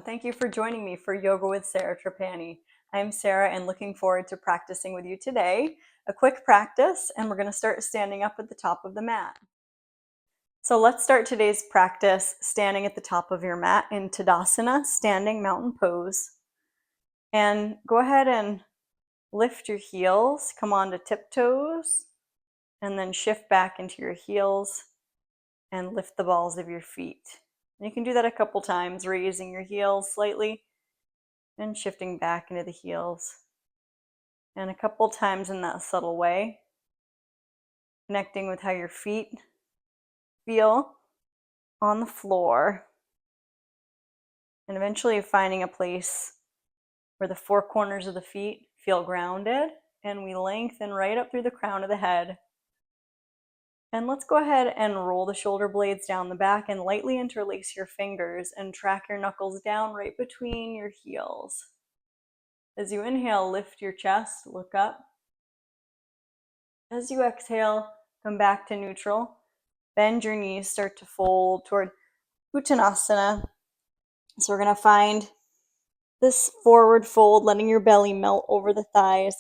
Thank you for joining me for Yoga with Sarah Trapani. I'm Sarah and looking forward to practicing with you today. A quick practice, and we're going to start standing up at the top of the mat. So let's start today's practice standing at the top of your mat in Tadasana, standing mountain pose. And go ahead and lift your heels, come onto tiptoes, and then shift back into your heels and lift the balls of your feet. And you can do that a couple times, raising your heels slightly and shifting back into the heels. And a couple times in that subtle way, connecting with how your feet feel on the floor. And eventually finding a place where the four corners of the feet feel grounded, and we lengthen right up through the crown of the head. And let's go ahead and roll the shoulder blades down the back and lightly interlace your fingers and track your knuckles down right between your heels. As you inhale, lift your chest, look up. As you exhale, come back to neutral. Bend your knees, start to fold toward Uttanasana. So we're going to find this forward fold, letting your belly melt over the thighs.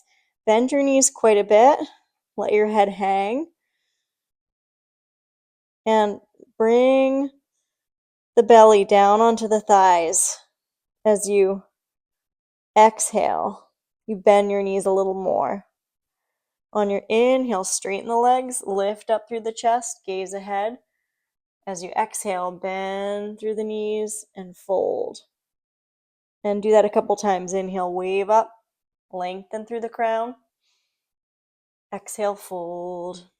Bend your knees quite a bit. Let your head hang. And bring the belly down onto the thighs. As you exhale, you bend your knees a little more. On your inhale, straighten the legs, lift up through the chest, gaze ahead. As you exhale, bend through the knees and fold. And do that a couple times. Inhale, wave up, lengthen through the crown. Exhale, fold.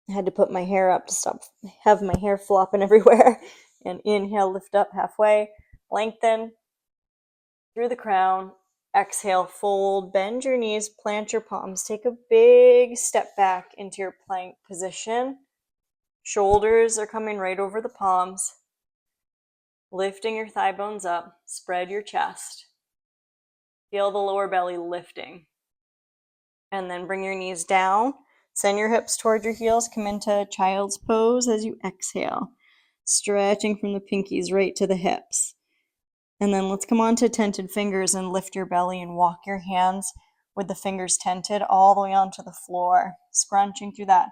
I had to put my hair up to stop, have my hair flopping everywhere. And inhale, lift up halfway, lengthen through the crown. Exhale, fold, bend your knees, plant your palms. Take a big step back into your plank position. Shoulders are coming right over the palms. Lifting your thigh bones up, spread your chest. Feel the lower belly lifting. And then bring your knees down. Send your hips toward your heels. Come into child's pose as you exhale. Stretching from the pinkies right to the hips. And then let's come on to tented fingers and lift your belly and walk your hands with the fingers tented all the way onto the floor. Scrunching through that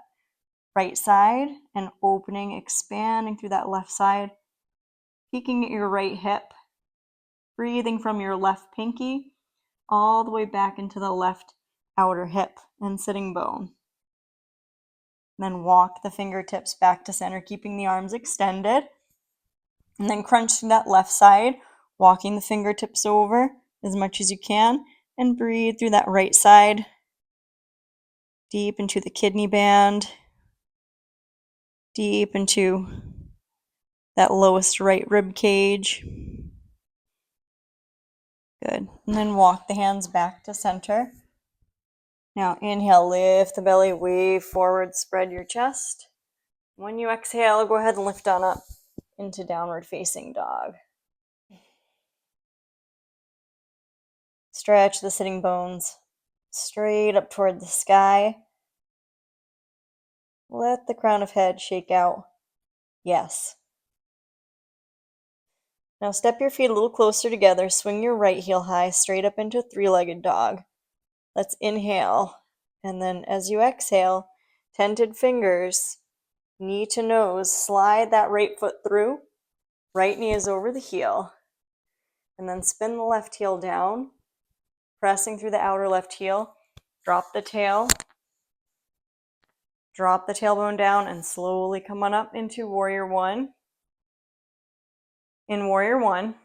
right side and opening, expanding through that left side. Peeking at your right hip. Breathing from your left pinky all the way back into the left outer hip and sitting bone. Then walk the fingertips back to center, keeping the arms extended. And then crunch to that left side, walking the fingertips over as much as you can. And breathe through that right side, deep into the kidney band, deep into that lowest right rib cage. Good. And then walk the hands back to center. Now inhale, lift the belly, wave forward, spread your chest. When you exhale, go ahead and lift on up into downward facing dog. Stretch the sitting bones straight up toward the sky. Let the crown of head shake out. Yes. Now step your feet a little closer together. Swing your right heel high straight up into three-legged dog. Let's inhale. And then as you exhale, tented fingers, knee to nose, slide that right foot through. Right knee is over the heel. And then spin the left heel down, pressing through the outer left heel. Drop the tail. Drop the tailbone down and slowly come on up into Warrior One. In Warrior One,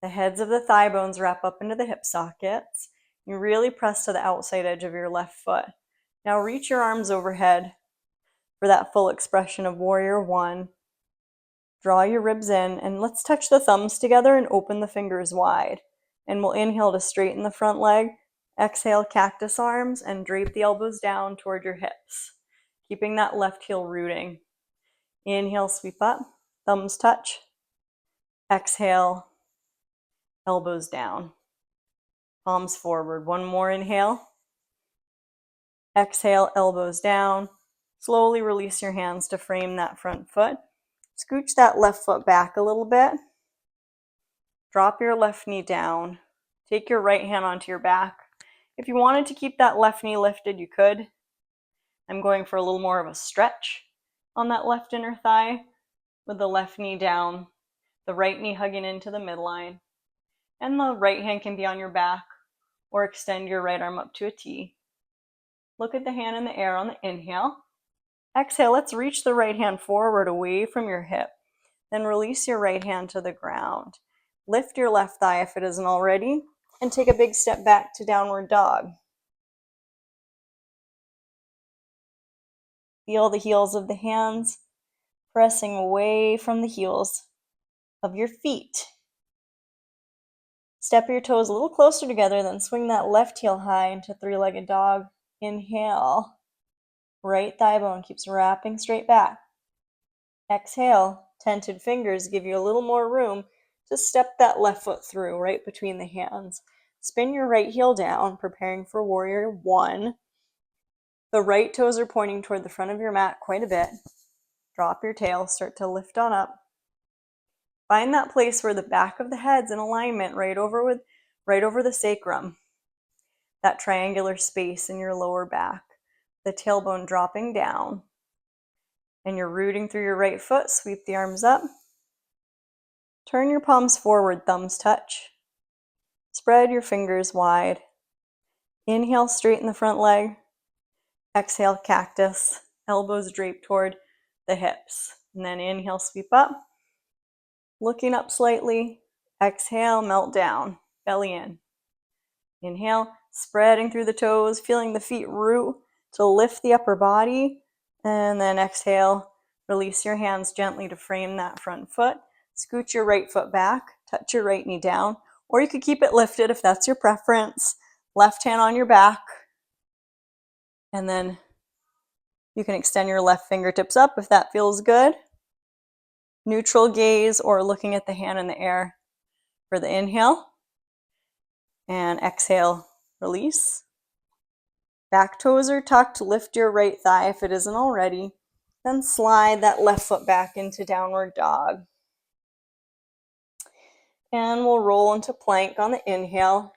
the heads of the thigh bones wrap up into the hip sockets. You really press to the outside edge of your left foot. Now reach your arms overhead for that full expression of Warrior One. Draw your ribs in, and let's touch the thumbs together and open the fingers wide. And we'll inhale to straighten the front leg. Exhale, cactus arms, and drape the elbows down toward your hips, keeping that left heel rooting. Inhale, sweep up, thumbs touch. Exhale, elbows down, palms forward. One more inhale. Exhale, elbows down. Slowly release your hands to frame that front foot. Scooch that left foot back a little bit. Drop your left knee down. Take your right hand onto your back. If you wanted to keep that left knee lifted, you could. I'm going for a little more of a stretch on that left inner thigh with the left knee down, the right knee hugging into the midline, and the right hand can be on your back or extend your right arm up to a T. Look at the hand in the air on the inhale. Exhale, let's reach the right hand forward away from your hip. Then release your right hand to the ground. Lift your left thigh if it isn't already, and take a big step back to downward dog. Feel the heels of the hands pressing away from the heels of your feet. Step your toes a little closer together, then swing that left heel high into three-legged dog. Inhale. Right thigh bone keeps wrapping straight back. Exhale. Tented fingers give you a little more room to step that left foot through right between the hands. Spin your right heel down, preparing for warrior one. The right toes are pointing toward the front of your mat quite a bit. Drop your tail, start to lift on up. Find that place where the back of the head's in alignment right over the sacrum. That triangular space in your lower back. The tailbone dropping down. And you're rooting through your right foot, sweep the arms up. Turn your palms forward, thumbs touch. Spread your fingers wide. Inhale, straighten the front leg. Exhale, cactus. Elbows draped toward the hips. And then inhale, sweep up. Looking up slightly. Exhale, melt down. Belly in. Inhale, spreading through the toes, feeling the feet root to lift the upper body. And then exhale, release your hands gently to frame that front foot. Scoot your right foot back, touch your right knee down, or you could keep it lifted if that's your preference. Left hand on your back. And then you can extend your left fingertips up if that feels good. Neutral gaze or looking at the hand in the air for the inhale. And exhale, release. Back toes are tucked, lift your right thigh if it isn't already. Then slide that left foot back into downward dog. And we'll roll into plank on the inhale.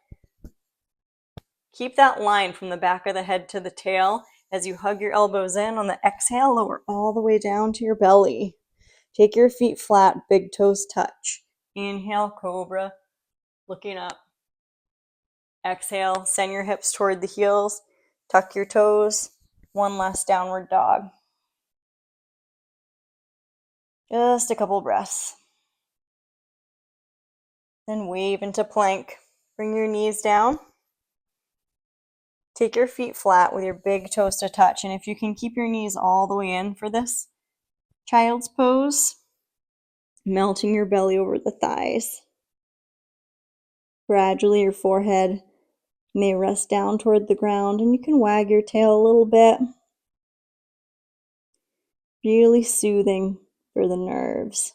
Keep that line from the back of the head to the tail. As you hug your elbows in on the exhale, lower all the way down to your belly. Take your feet flat, big toes touch. Inhale, cobra, looking up. Exhale, send your hips toward the heels. Tuck your toes. One last downward dog. Just a couple breaths. Then wave into plank. Bring your knees down. Take your feet flat with your big toes to touch. And if you can keep your knees all the way in for this child's pose, melting your belly over the thighs. Gradually your forehead may rest down toward the ground, and you can wag your tail a little bit. Really soothing for the nerves.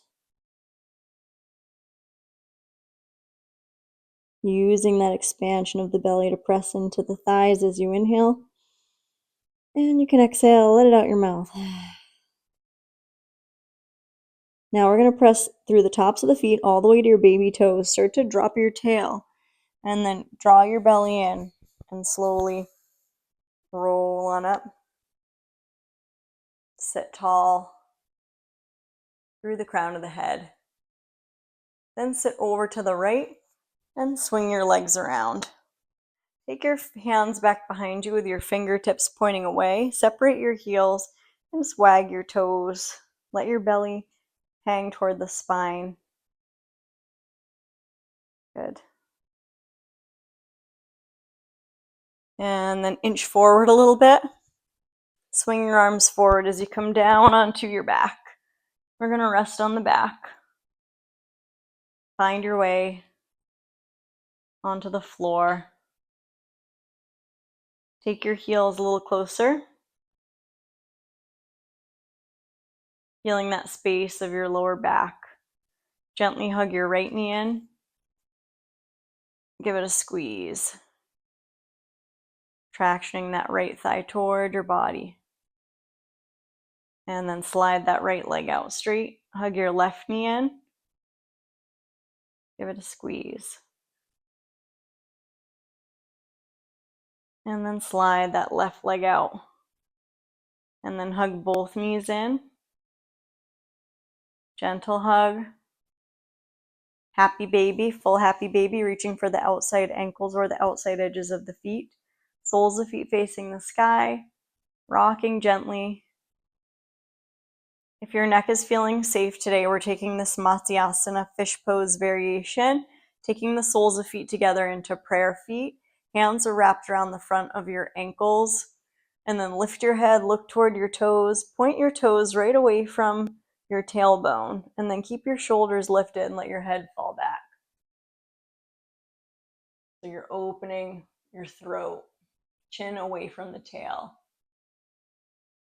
Using that expansion of the belly to press into the thighs as you inhale. And you can exhale, let it out your mouth. Now we're going to press through the tops of the feet all the way to your baby toes. Start to drop your tail and then draw your belly in and slowly roll on up. Sit tall through the crown of the head. Then sit over to the right and swing your legs around. Take your hands back behind you with your fingertips pointing away. Separate your heels and swag your toes. Let your belly hang toward the spine. Good. And then inch forward a little bit. Swing your arms forward as you come down onto your back. We're going to rest on the back. Find your way onto the floor. Take your heels a little closer. Feeling that space of your lower back. Gently hug your right knee in. Give it a squeeze. Tractioning that right thigh toward your body. And then slide that right leg out straight. Hug your left knee in. Give it a squeeze. And then slide that left leg out. And then hug both knees in. Gentle hug. Happy baby, full happy baby, reaching for the outside ankles or the outside edges of the feet. Soles of feet facing the sky. Rocking gently. If your neck is feeling safe today, we're taking this Matsyasana fish pose variation, taking the soles of feet together into prayer feet. Hands are wrapped around the front of your ankles. And then lift your head, look toward your toes, point your toes right away from your tailbone, and then keep your shoulders lifted and let your head fall back. So you're opening your throat, chin away from the tail.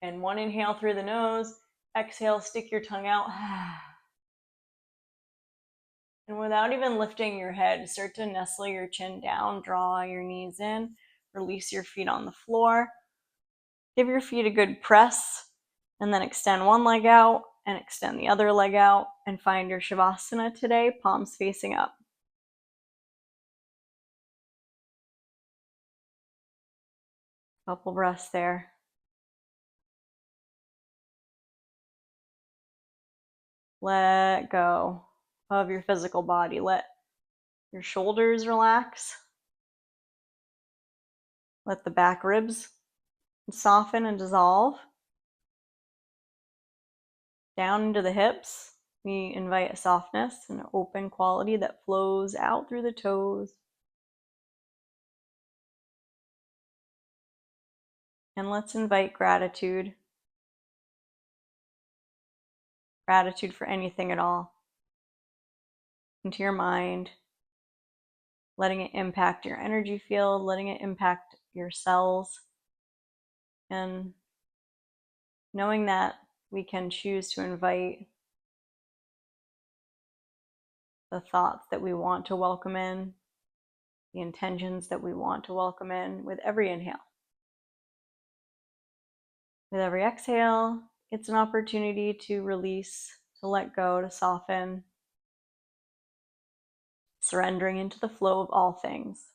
And one inhale through the nose, exhale, stick your tongue out. And without even lifting your head, start to nestle your chin down, draw your knees in, release your feet on the floor. Give your feet a good press, and then extend one leg out and extend the other leg out, and find your Savasana today, palms facing up. Couple breaths there. Let go of your physical body. Let your shoulders relax. Let the back ribs soften and dissolve. Down into the hips, we invite a softness and an open quality that flows out through the toes. And let's invite gratitude. Gratitude for anything at all into your mind, letting it impact your energy field, letting it impact your cells, and knowing that we can choose to invite the thoughts that we want to welcome in, the intentions that we want to welcome in with every inhale. With every exhale, it's an opportunity to release, to let go, to soften, surrendering into the flow of all things.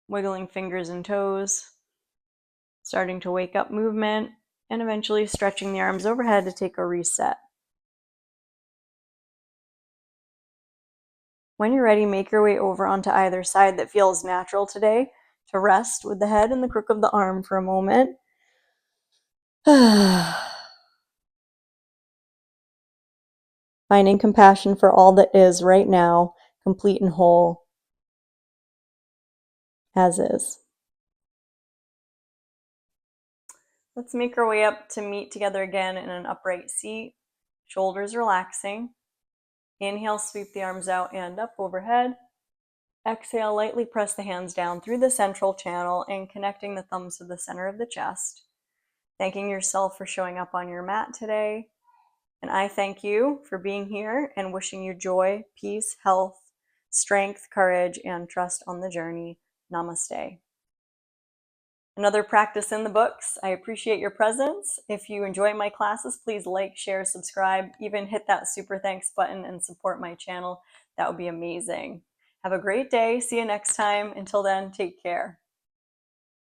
Wiggling fingers and toes, starting to wake up movement, and eventually stretching the arms overhead to take a reset. When you're ready, make your way over onto either side that feels natural today to rest with the head and the crook of the arm for a moment. Finding compassion for all that is right now, complete and whole, as is. Let's make our way up to meet together again in an upright seat, shoulders relaxing. Inhale, sweep the arms out and up overhead. Exhale, lightly press the hands down through the central channel and connecting the thumbs to the center of the chest. Thanking yourself for showing up on your mat today. And I thank you for being here and wishing you joy, peace, health, strength, courage, and trust on the journey. Namaste. Another practice in the books. I appreciate your presence. If you enjoy my classes, please like, share, subscribe, even hit that super thanks button and support my channel. That would be amazing. Have a great day. See you next time. Until then, take care.